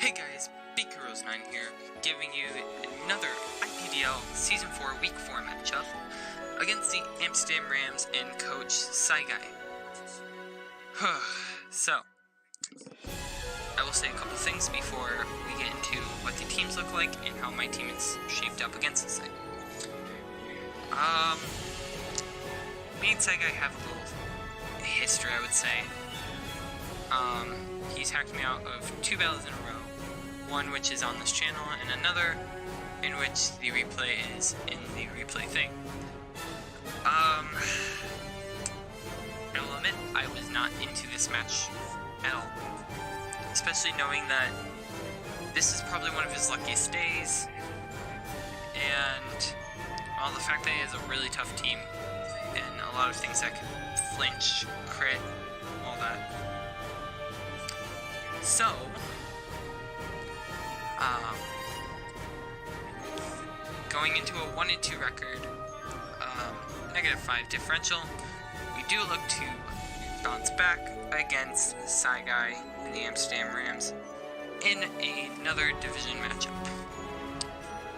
Hey guys, BigHeroes9 here, giving you another IPDL Season 4 Week 4 matchup against the Amsterdam Rams and Coach Saigai. So, I will say a couple things before we get into what the teams look like and how my team is shaped up against this thing. Me and Saigai have a little history, I would say. He's hacked me out of 2 battles in a row. One which is on this channel, and another in which the replay is in the replay thing. I will admit, I was not into this match at all. Especially knowing that this is probably one of his luckiest days, and well, the fact that he has a really tough team, and a lot of things that can flinch, crit, all that. So, going into a 1-2 record, -5 differential, we do look to bounce back against Saigai and the Amsterdam Rams in another division matchup.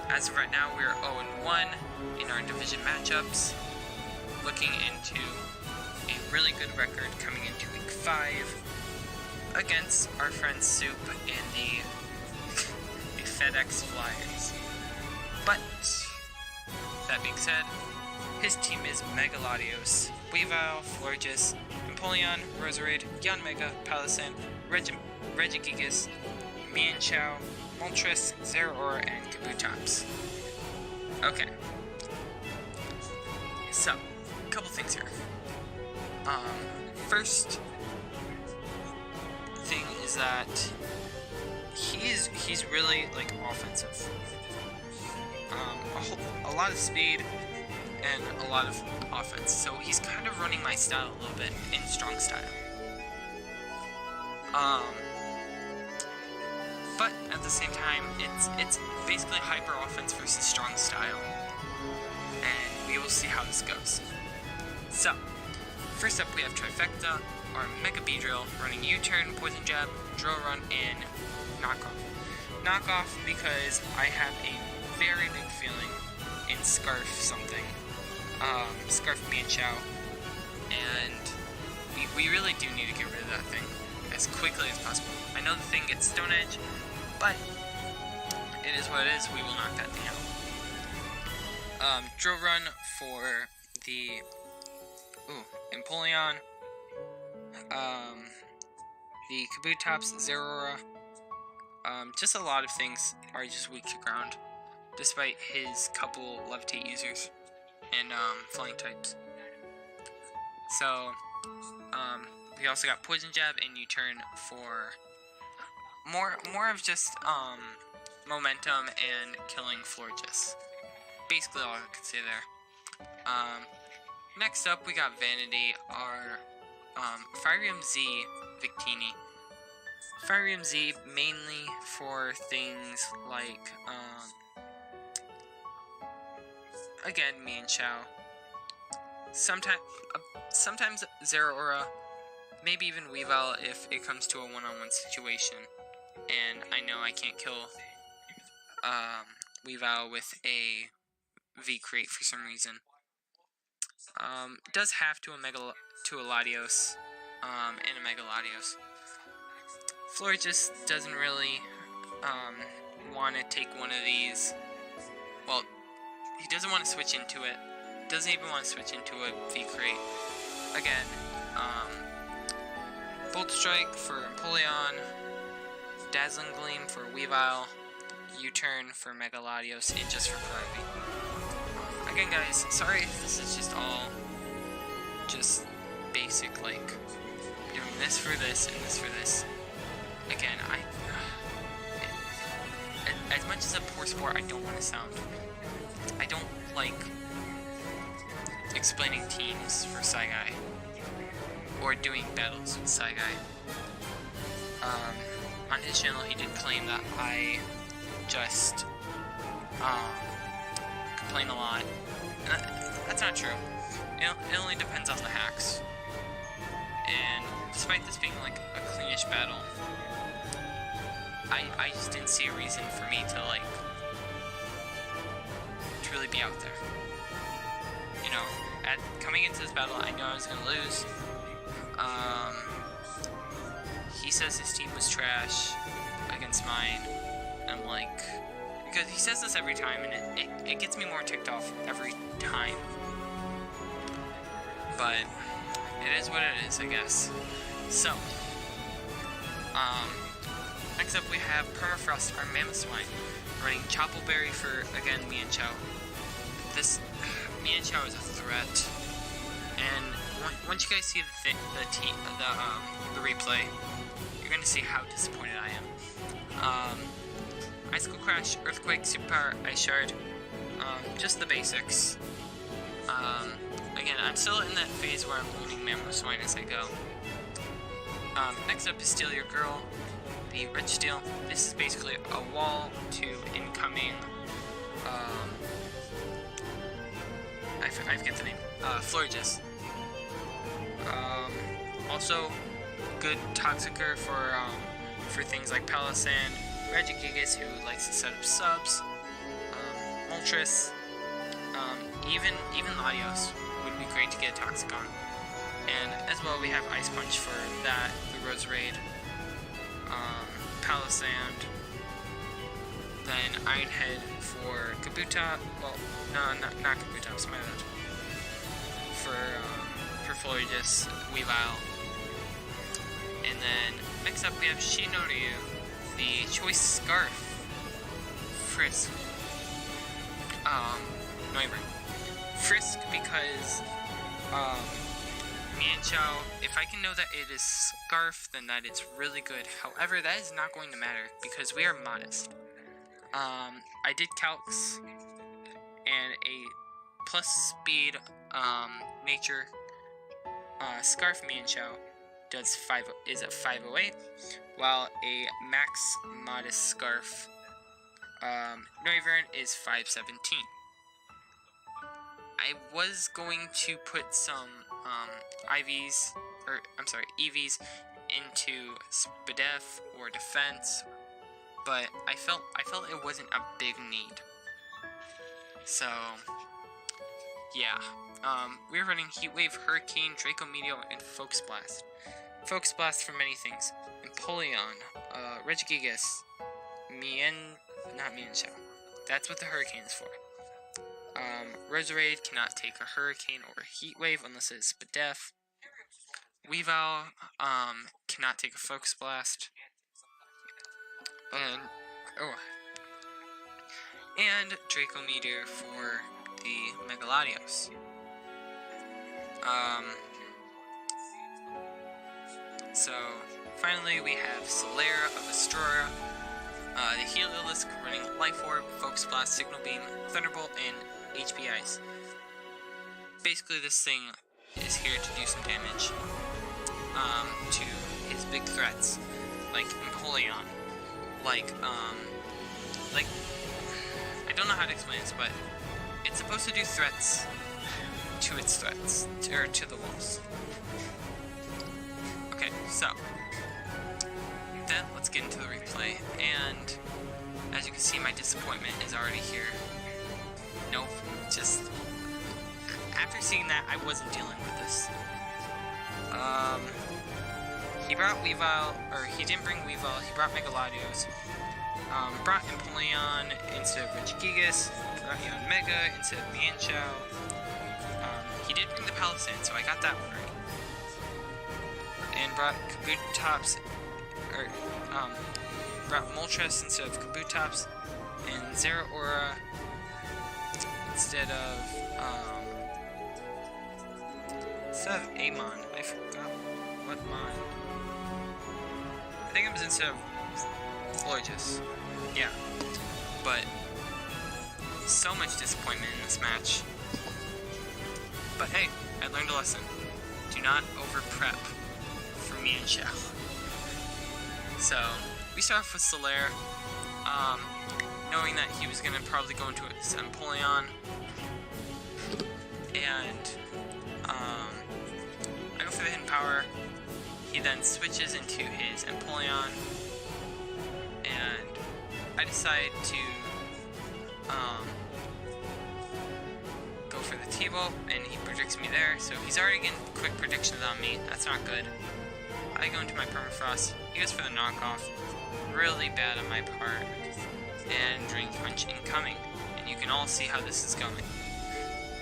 As of right now, we are 0-1 in our division matchups, looking into a really good record coming into week 5 against our friends Soup and the FedEx Flyers. But, that being said, his team is Megaladios, Weavile, Florges, Empoleon, Roserade, Yan Mega, Palisand, Regigigas, Mienshao, Moltres, Zeraora, and Kabutops. Okay. So, a couple things here. First thing is that he's really like offensive. A lot of speed and a lot of offense. So he's kind of running my style a little bit in strong style. But at the same time, it's basically hyper offense versus strong style, and we will see how this goes. So, first up we have Trifecta, our Mega Beedrill, running U-turn, Poison Jab, Drill Run, and Knockoff. Knockoff because I have a very big feeling in Scarf something. Scarf Mienshao. And we really do need to get rid of that thing as quickly as possible. I know the thing gets Stone Edge, but it is what it is. We will knock that thing out. Drill Run for the Empoleon. The Kabutops, Zeraora. Just a lot of things are just weak to ground, despite his couple Levitate users and flying types. So, we also got Poison Jab and U-turn for more of just momentum and killing Florges. Basically all I could say there. Next up we got Vanity, our Firium Z Victini. Firium Z mainly for things like again Mienshao. Sometimes Zeraora, maybe even Weavile if it comes to a one-on-one situation, and I know I can't kill Weavile with a V-Crate for some reason. Does have to a Latios, and a Megaladios. Florges doesn't really want to take one of these. Well, he doesn't want to switch into it. Doesn't even want to switch into a V-Crate. Again, Bolt Strike for Empoleon, Dazzling Gleam for Weavile, U-turn for Megaladios, and just for priority. Again, guys, sorry if this is just all just basic, like doing this for this and this for this. Again, as much as a poor sport I don't want to sound, I don't like explaining teams for Saigai or doing battles with Saigai. On his channel he did claim that I just complain a lot, and that's not true. It only depends on the hacks, and despite this being like a cleanish battle, I just didn't see a reason for me to like to really be out there. You know, coming into this battle, I knew I was gonna lose. He says his team was trash against mine. I'm like, because he says this every time, and it gets me more ticked off every time. But it is what it is, I guess. So, next up we have Permafrost, our Mammoth Swine, running Choppleberry for, again, Mienshao. This Mienshao is a threat, and once you guys see the replay, you're going to see how disappointed I am. Icicle Crash, Earthquake, Superpower, Ice Shard, just the basics. Again, I'm still in that phase where I'm learning Mammoth Swine as I go. Next up is Steal Your Girl, the Rich Steel. This is basically a wall to incoming, I forget the name, Florges. Also, good Toxicer for things like Palisand, Regigigas, who likes to set up subs, Moltres, even Latios would be great to get a Toxic on. And as well, we have Ice Punch for that, the Rose Raid, Palisand, then Iron Head for Kabuto, well, no, not Kabuto, it's my bad, for Florges, Weavile. And then, next up we have Shinoryu, the Choice Scarf, Frisk, Frisk because, Mienshao, if I can know that it is Scarf, then that is really good. However, that is not going to matter, because we are modest. I did calcs, and a plus speed, nature, Scarf Mienshao is a 508, while a max modest Scarf, Noivern is 517. I was going to put some, EVs into Spadef or Defense, but I felt it wasn't a big need. So, yeah. We're running Heat Wave, Hurricane, Draco Meteor, and Focus Blast. Focus Blast for many things. Empoleon, Regigigas, not Mienshao. That's what the Hurricane is for. Roserade cannot take a Hurricane or a Heat Wave unless it is Spadef. Weavile, cannot take a Focus Blast. And Draco Meteor for the Megaladios. So, finally we have Solera of Astoria, the Heliolisk running Life Orb, Focus Blast, Signal Beam, Thunderbolt, and HP Ice. Basically, this thing is here to do some damage to his big threats, like Empoleon, like I don't know how to explain this, but it's supposed to do threats to its threats, or to the walls. Okay, so then let's get into the replay, and as you can see, my disappointment is already here. Nope, just after seeing that, I wasn't dealing with this. He brought Weavile, or he didn't bring Weavile, he brought Megaladios. Brought Empoleon instead of Regigigas, brought Yon Mega instead of Mienshao. He did bring the Palisand, so I got that one right. And brought Kabutops, or, brought Moltres instead of Kabutops, and Zeraora instead of Amon. I forgot what Mon. I think it was instead of Florges. Yeah. But so much disappointment in this match. But hey, I learned a lesson. Do not over-prep for Mienshao. So, we start off with Solera, knowing that he was going to probably go into his Empoleon, and I go for the Hidden Power. He then switches into his Empoleon, and I decide to go for the T-ball, and he predicts me there, so he's already getting quick predictions on me. That's not good. I go into my permafrost. He goes for the knockoff. Really bad on my part. And Drain Punch incoming. And you can all see how this is going.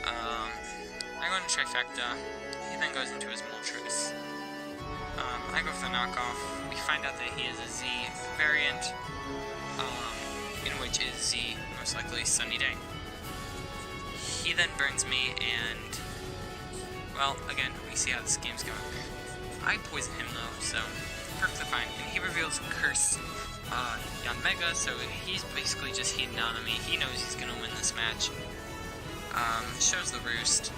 I go into Trifecta. He then goes into his Moltres. I go for the knockoff. We find out that he is a Z variant, in which is Z, most likely Sunny Day. He then burns me, and, well, again, we see how this game's going. I poison him though, so perfectly fine. And he reveals Curse Yanmega, so he's basically just heating on me. He knows he's gonna win this match. Shows the Roost.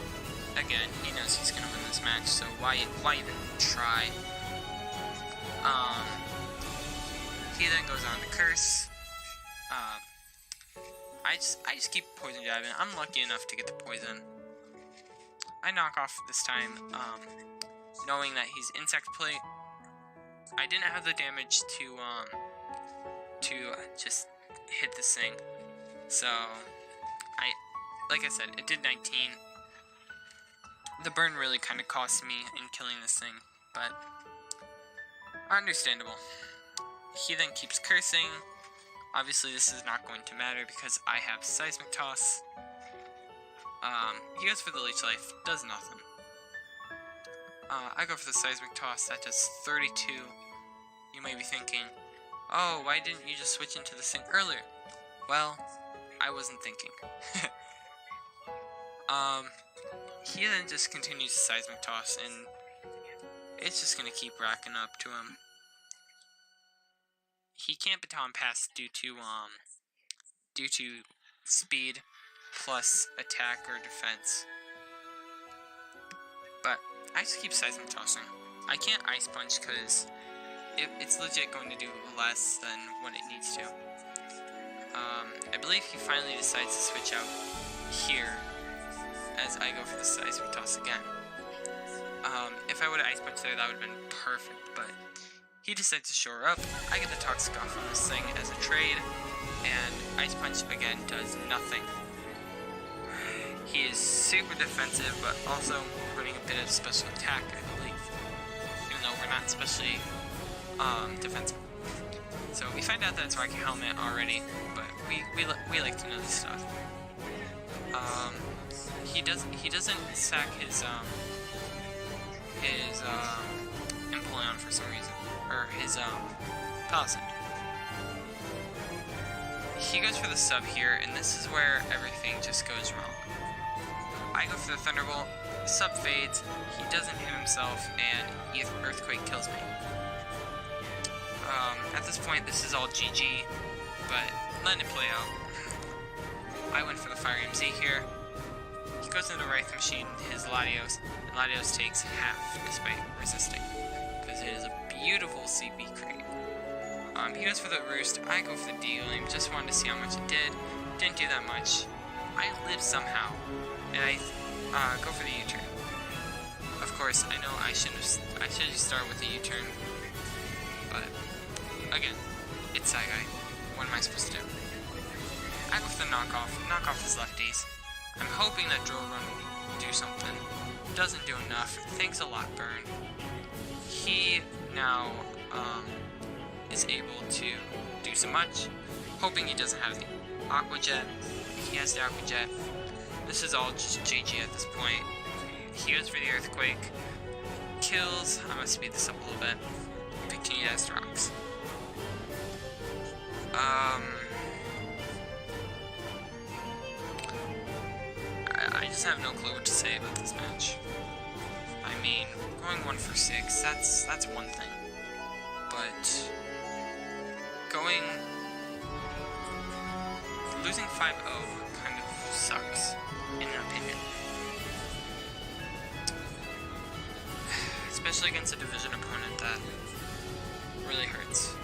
Again, he knows he's gonna win this match, so why even try? He then goes on to Curse. I just keep poison jabbing. I'm lucky enough to get the poison. I knock off this time, knowing that he's Insect Plate. I didn't have the damage to just hit this thing. So, like I said, it did 19. The burn really kind of cost me in killing this thing, but understandable. He then keeps cursing. Obviously, this is not going to matter because I have Seismic Toss. He goes for the Leech Life, does nothing. I go for the Seismic Toss, that does 32. You may be thinking, oh, why didn't you just switch into this thing earlier? Well, I wasn't thinking. He then just continues to Seismic Toss, and it's just gonna keep racking up to him. He can't baton pass due to speed plus attack or defense. But I just keep Seismic Tossing. I can't Ice Punch because it's legit going to do less than what it needs to. I believe he finally decides to switch out here as I go for the Seismic Toss again. If I would have Ice Punch there, that would have been perfect, but he decides to shore up. I get the Toxic off on this thing as a trade, and Ice Punch again does nothing. He is super defensive, but also running a bit of special attack, I believe. Even though we're not especially defensive. So we find out that it's Rocket Helmet already, but we like to know this stuff. He doesn't sack his Empoleon for some reason, or his Palisade. He goes for the sub here, and this is where everything just goes wrong. I go for the Thunderbolt, sub fades, he doesn't hit himself, and Earthquake kills me. At this point, this is all GG, but letting it play out. I went for the Fire MZ here. He goes into the Wraith Machine, his Latios, and Latios takes half despite resisting, because it is a beautiful CP crate. He goes for the Roost, I go for the Dealing, just wanted to see how much it did. Didn't do that much. I lived somehow, and I go for the U-turn. Of course, I know I should just start with the U-turn, but again, it's Saigai. What am I supposed to do? I go for the knockoff. Knockoff his lefties. I'm hoping that Drill Run will do something. Doesn't do enough. Thanks a lot, Burn. He now is able to do so much. Hoping he doesn't have the Aqua Jet. He has the Aqua Jet. This is all just GG at this point. He goes for the Earthquake. Kills. I'm gonna speed this up a little bit. 15 as rocks. I just have no clue what to say about this match. I mean, going 1 for 6, that's one thing. But losing 5-0 kind of sucks, in an opinion. Especially against a division opponent that really hurts.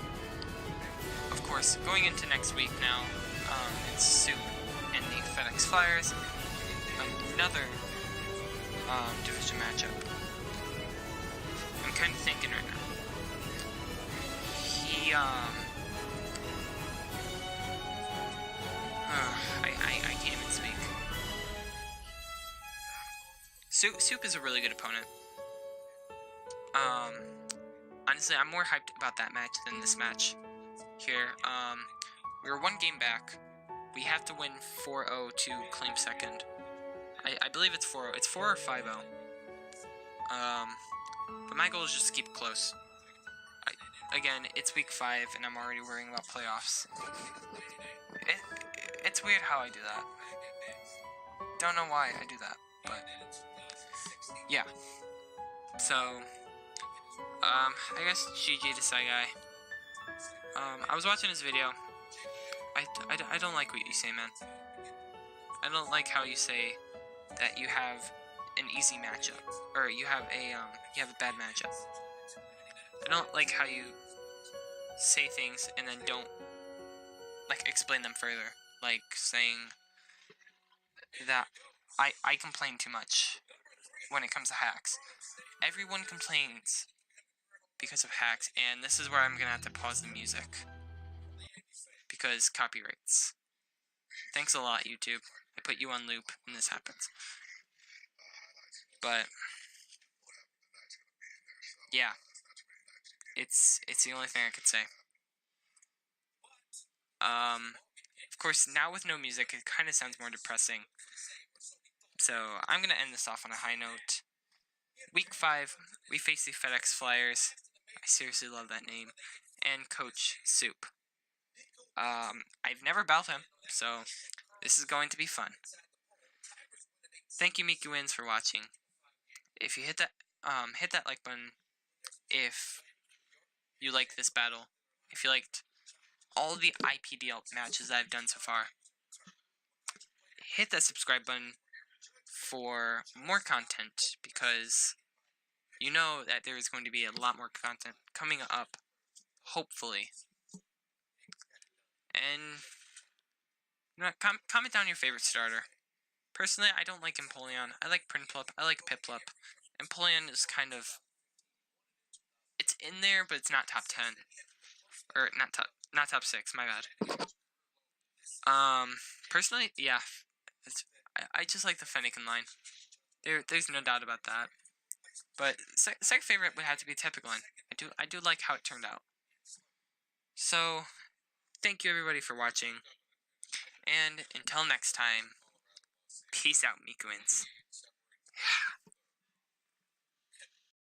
Of course, going into next week now, it's Soup and the FedEx Flyers. Another division matchup. I'm kind of thinking right now. I can't even speak. Soup is a really good opponent. Honestly, I'm more hyped about that match than this match. Here, we were 1 game back. We have to win 4-0 to claim second. I believe it's 4-0. It's 4 or 5-0. But my goal is just to keep it close. Again, it's week 5, and I'm already worrying about playoffs. It's weird how I do that. Don't know why I do that, but yeah. So, I guess GG to Saigai. I was watching his video. I don't like what you say, man. I don't like how you say that you have an easy matchup, or you have a bad matchup. I don't like how you say things and then don't like explain them further, like saying that I complain too much when it comes to hacks. Everyone complains because of hacks, and this is where I'm gonna have to pause the music because copyrights. Thanks a lot, YouTube. I put you on loop when this happens. But yeah, it's the only thing I could say. Of course, now with no music, it kind of sounds more depressing. So I'm gonna end this off on a high note. Week 5, we face the FedEx Flyers. I seriously love that name. And Coach Soup. I've never battled him, so this is going to be fun. Thank you, Mikuians, for watching. If you hit that like button if you like this battle. If you liked all the IPDL matches that I've done so far. Hit that subscribe button for more content, because you know that there is going to be a lot more content coming up, hopefully. And comment down your favorite starter. Personally, I don't like Empoleon. I like Prinplup. I like Piplup. Empoleon is kind of, it's in there, but it's not top 10, or not top 6. My bad. Personally, yeah, I just like the Fennekin line. There's no doubt about that. But second favorite would have to be Tepigline. I do like how it turned out. So, thank you everybody for watching. And until next time, peace out, Mikuians.